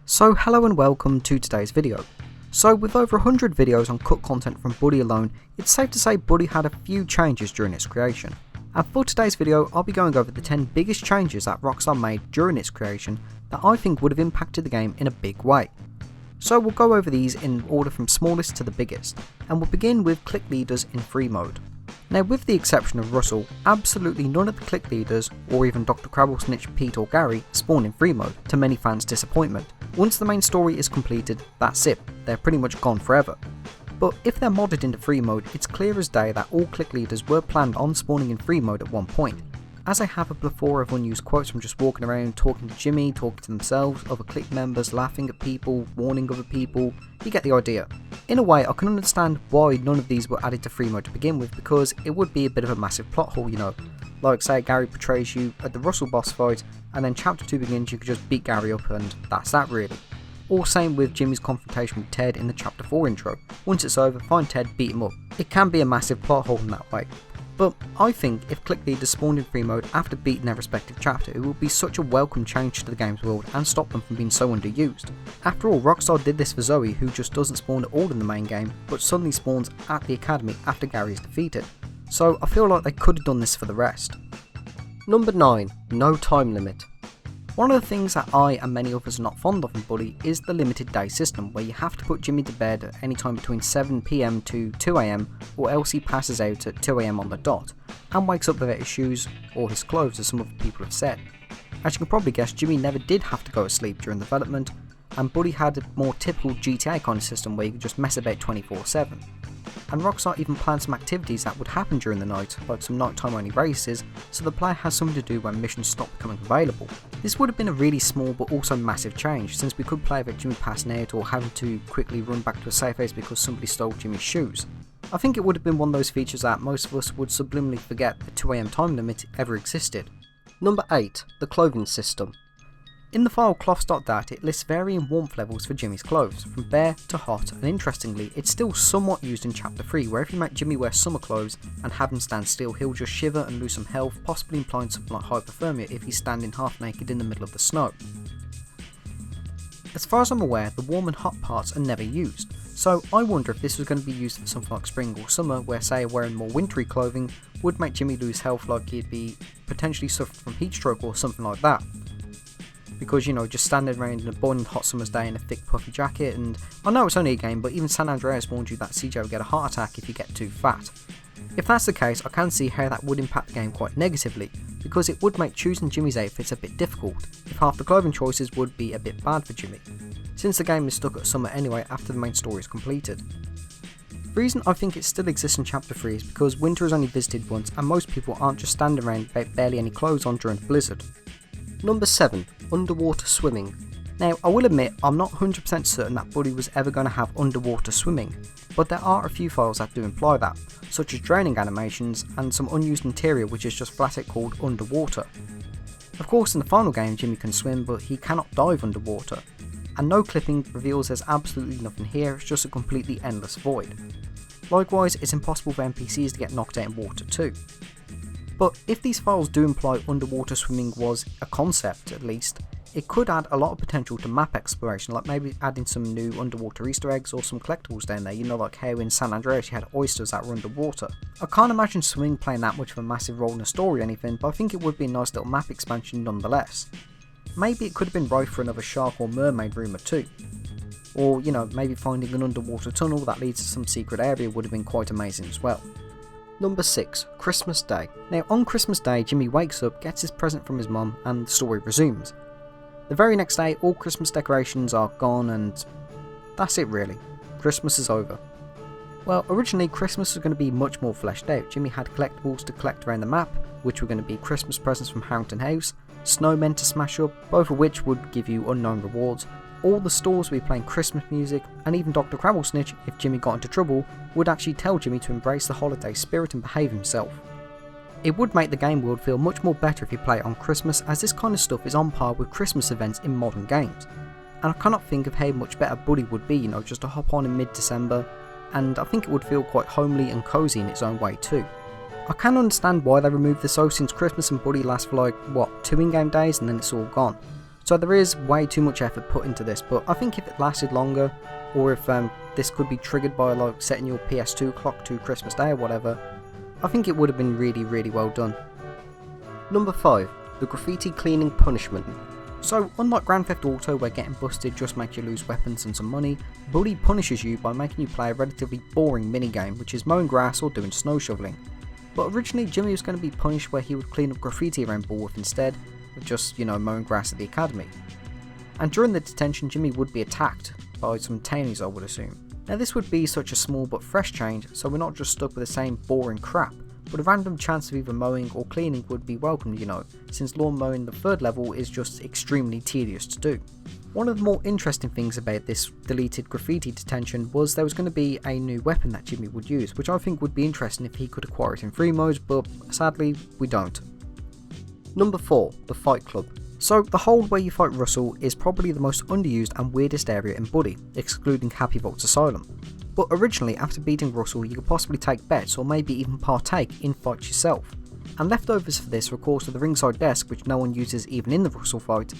So hello and welcome to today's video. So with over 100 videos on cut content from Buddy alone, it's safe to say Buddy had a few changes during its creation. And for today's video I'll be going over the 10 biggest changes that Rockstar made during its creation that I think would have impacted the game in a big way. So we'll go over these in order from smallest to the biggest, and we'll begin with click leaders in free mode. Now with the exception of Russell, absolutely none of the click leaders, or even Dr. Crabble, Snitch, Pete or Gary, spawn in free mode, to many fans' disappointment. Once the main story is completed, that's it, they're pretty much gone forever. But if they're modded into free mode, it's clear as day that all click leaders were planned on spawning in free mode at one point. As I have a plethora of unused quotes from just walking around, talking to Jimmy, talking to themselves, other click members, laughing at people, warning other people, you get the idea. In a way, I can understand why none of these were added to free mode to begin with, because it would be a bit of a massive plot hole, you know. Like say Gary betrays you at the Russell boss fight, and then chapter 2 begins, you could just beat Gary up and that's that really. Or same with Jimmy's confrontation with Ted in the chapter 4 intro. Once it's over, find Ted, beat him up. It can be a massive plot hole in that way. But I think if click leaders spawned in free mode after beating their respective chapter, it would be such a welcome change to the game's world and stop them from being so underused. After all, Rockstar did this for Zoe, who just doesn't spawn at all in the main game, but suddenly spawns at the academy after Gary is defeated. So I feel like they could have done this for the rest. Number 9. No time limit. One of the things that I and many others are not fond of in Buddy is the limited day system, where you have to put Jimmy to bed at any time between 7 PM to 2 AM, or else he passes out at 2 AM on the dot, and wakes up without his shoes or his clothes, as some other people have said. As you can probably guess, Jimmy never did have to go to sleep during development, and Buddy had a more typical GTA kind of system where you could just mess about 24/7. And Rockstar even planned some activities that would happen during the night, like some nighttime only races, so the player has something to do when missions stop becoming available. This would have been a really small but also massive change, since we could play without Jimmy passing out or having to quickly run back to a safe house because somebody stole Jimmy's shoes. I think it would have been one of those features that most of us would subliminally forget the 2 AM time limit ever existed. Number 8. The clothing system. In the file cloths.dat, it lists varying warmth levels for Jimmy's clothes, from bare to hot, and interestingly, it's still somewhat used in chapter 3, where if you make Jimmy wear summer clothes and have him stand still, he'll just shiver and lose some health, possibly implying something like hypothermia if he's standing half naked in the middle of the snow. As far as I'm aware, the warm and hot parts are never used, so I wonder if this was going to be used for something like spring or summer, where say wearing more wintry clothing would make Jimmy lose health, like he'd be potentially suffering from heat stroke or something like that. Because, you know, just standing around in a boiling hot summer's day in a thick puffy jacket, and I know it's only a game, but even San Andreas warned you that CJ will get a heart attack if you get too fat. If that's the case, I can see how that would impact the game quite negatively, because it would make choosing Jimmy's outfits a bit difficult, if half the clothing choices would be a bit bad for Jimmy, since the game is stuck at summer anyway after the main story is completed. The reason I think it still exists in chapter 3 is because winter is only visited once, and most people aren't just standing around without barely any clothes on during the blizzard. Number 7. Underwater swimming. Now, I will admit I'm not 100% certain that Buddy was ever going to have underwater swimming, but there are a few files that do imply that, such as drowning animations and some unused interior which is just flat out called underwater. Of course, in the final game Jimmy can swim, but he cannot dive underwater, and no clipping reveals there's absolutely nothing here, it's just a completely endless void. Likewise, it's impossible for NPCs to get knocked out in water too. But if these files do imply underwater swimming was a concept at least, it could add a lot of potential to map exploration, like maybe adding some new underwater easter eggs or some collectibles down there, you know, like how in San Andreas you had oysters that were underwater. I can't imagine swimming playing that much of a massive role in the story or anything, but I think it would be a nice little map expansion nonetheless. Maybe it could have been ripe for another shark or mermaid rumour too. Or, you know, maybe finding an underwater tunnel that leads to some secret area would have been quite amazing as well. Number 6. Christmas Day. Now on Christmas Day, Jimmy wakes up, gets his present from his mum, and the story resumes. The very next day, all Christmas decorations are gone and that's it really. Christmas is over. Well, originally Christmas was going to be much more fleshed out. Jimmy had collectibles to collect around the map, which were going to be Christmas presents from Harrington House, snowmen to smash up, both of which would give you unknown rewards. All the stores would be playing Christmas music, and even Dr. Crabble Snitch, if Jimmy got into trouble, would actually tell Jimmy to embrace the holiday spirit and behave himself. It would make the game world feel much more better if you play it on Christmas, as this kind of stuff is on par with Christmas events in modern games. And I cannot think of how much better Buddy would be, you know, just to hop on in mid-December, and I think it would feel quite homely and cosy in its own way too. I can understand why they removed the so since Christmas and Buddy last for like, what, 2 in-game days and then it's all gone. So there is way too much effort put into this, but I think if it lasted longer, or if this could be triggered by like setting your PS2 clock to Christmas Day or whatever, I think it would have been really, really well done. Number 5. The graffiti cleaning punishment. So unlike Grand Theft Auto where getting busted just makes you lose weapons and some money, Buddy punishes you by making you play a relatively boring minigame which is mowing grass or doing snow shoveling. But originally Jimmy was going to be punished where he would clean up graffiti around Bullworth instead of just, mowing grass at the academy. And during the detention Jimmy would be attacked by some townies, I would assume. Now this would be such a small but fresh change, so we're not just stuck with the same boring crap, but a random chance of either mowing or cleaning would be welcomed, since lawn mowing the 3rd level is just extremely tedious to do. One of the more interesting things about this deleted graffiti detention was there was going to be a new weapon that Jimmy would use, which I think would be interesting if he could acquire it in free mode, but sadly we don't. Number 4. The Fight Club. So the hold where you fight Russell is probably the most underused and weirdest area in Buddy, excluding Happy Vault's Asylum. But originally, after beating Russell, you could possibly take bets or maybe even partake in fights yourself. And leftovers for this are of course the ringside desk, which no one uses even in the Russell fight.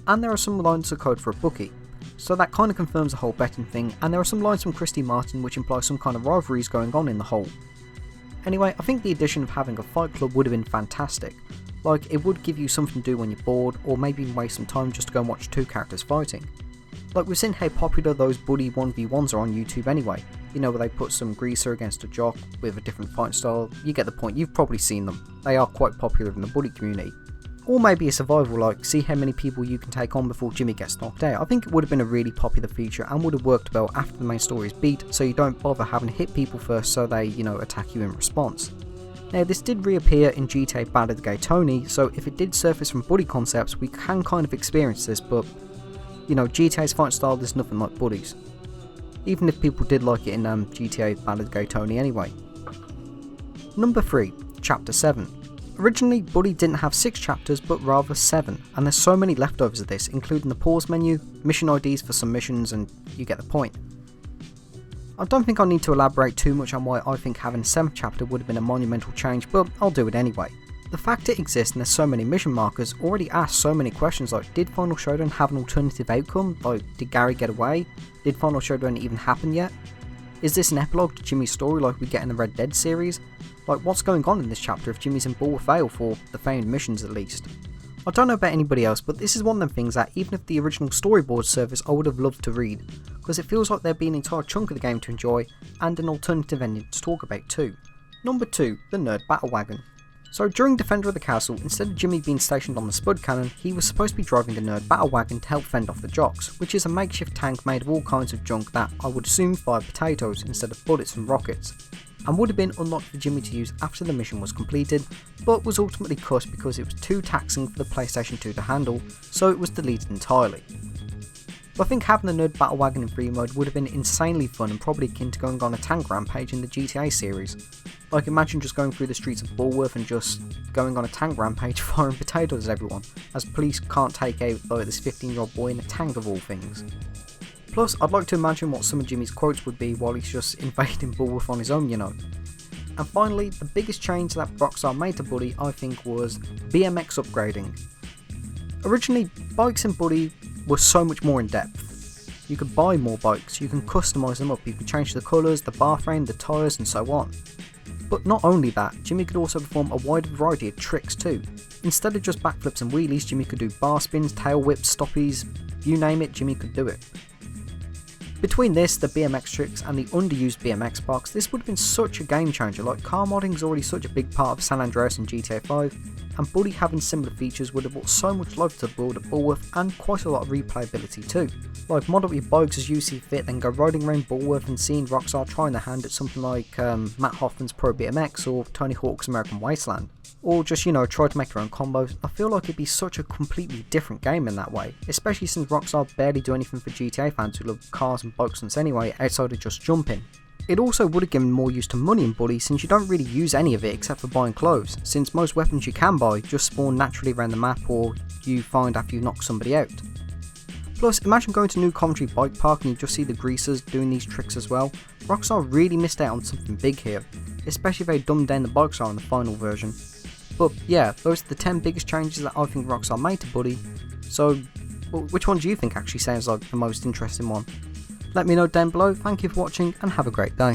And there are some lines of code for a bookie. So that kind of confirms the whole betting thing, and there are some lines from Christy Martin which imply some kind of rivalries going on in the whole. Anyway, I think the addition of having a fight club would have been fantastic. Like, it would give you something to do when you're bored, or maybe even waste some time just to go and watch 2 characters fighting. Like, we've seen how popular those Buddy 1v1s are on YouTube anyway, where they put some greaser against a jock with a different fight style. You get the point, you've probably seen them. They are quite popular in the Buddy community. Or maybe a survival, like see how many people you can take on before Jimmy gets knocked out. I think it would have been a really popular feature and would have worked well after the main story is beat, so you don't bother having to hit people first so they, attack you in response. Now this did reappear in GTA Bad at the Gay Tony, so if it did surface from Buddy concepts we can kind of experience this, but GTA's fight style is nothing like Buddy's. Even if people did like it in GTA Bad at the Gay Tony anyway. Number 3. Chapter 7. Originally Buddy didn't have 6 chapters but rather 7, and there's so many leftovers of this, including the pause menu, mission IDs for some missions, and you get the point. I don't think I need to elaborate too much on why I think having a 7th chapter would have been a monumental change, but I'll do it anyway. The fact it exists and there's so many mission markers already asks so many questions like, did Final Showdown have an alternative outcome? Like, did Gary get away? Did Final Showdown even happen yet? Is this an epilogue to Jimmy's story like we get in the Red Dead series? Like, what's going on in this chapter if Jimmy's in Bullworth Vale for the famed missions at least? I don't know about anybody else, but this is one of them things that even if the original storyboard surfaced I would have loved to read, because it feels like there'd be an entire chunk of the game to enjoy and an alternative ending to talk about too. Number 2. The Nerd Battle Wagon. So during Defender of the Castle, instead of Jimmy being stationed on the Spud Cannon, he was supposed to be driving the Nerd Battle Wagon to help fend off the jocks, which is a makeshift tank made of all kinds of junk that I would assume fired potatoes instead of bullets and rockets, and would have been unlocked for Jimmy to use after the mission was completed, but was ultimately cut because it was too taxing for the PlayStation 2 to handle, so it was deleted entirely. But I think having the Nerd Battle Wagon in free mode would have been insanely fun and probably akin to going on a tank rampage in the GTA series. Like, imagine just going through the streets of Bullworth and just going on a tank rampage firing potatoes at everyone, as police can't take out like this 15-year-old boy in a tank of all things. Plus, I'd like to imagine what some of Jimmy's quotes would be while he's just invading Bullworth on his own, And finally, the biggest change that Rockstar made to Buddy I think was BMX upgrading. Originally, bikes in Buddy were so much more in depth. You could buy more bikes, you can customise them up, you could change the colours, the bar frame, the tyres and so on. But not only that, Jimmy could also perform a wide variety of tricks too. Instead of just backflips and wheelies, Jimmy could do bar spins, tail whips, stoppies, you name it, Jimmy could do it. Between this, the BMX tricks and the underused BMX box, this would have been such a game changer. Like, car modding is already such a big part of San Andreas and GTA 5, and Buddy having similar features would have brought so much life to the world at Bullworth and quite a lot of replayability too. Like, mod up your bikes as you see fit, then go riding around Bullworth and seeing Rockstar trying their hand at something like Matt Hoffman's Pro BMX or Tony Hawk's American Wasteland. Or just, try to make your own combos. I feel like it'd be such a completely different game in that way, especially since Rockstar barely do anything for GTA fans who love cars and bike stunts anyway, outside of just jumping. It also would have given more use to money in Buddy since you don't really use any of it except for buying clothes, since most weapons you can buy just spawn naturally around the map or you find after you knock somebody out. Plus, imagine going to New Coventry Bike Park and you just see the greasers doing these tricks as well. Rockstar really missed out on something big here, especially if they dumbed down the bikes are in the final version. But yeah, those are the 10 biggest changes that I think Rockstar made to Buddy, So which one do you think actually sounds like the most interesting one? Let me know down below. Thank you for watching and have a great day.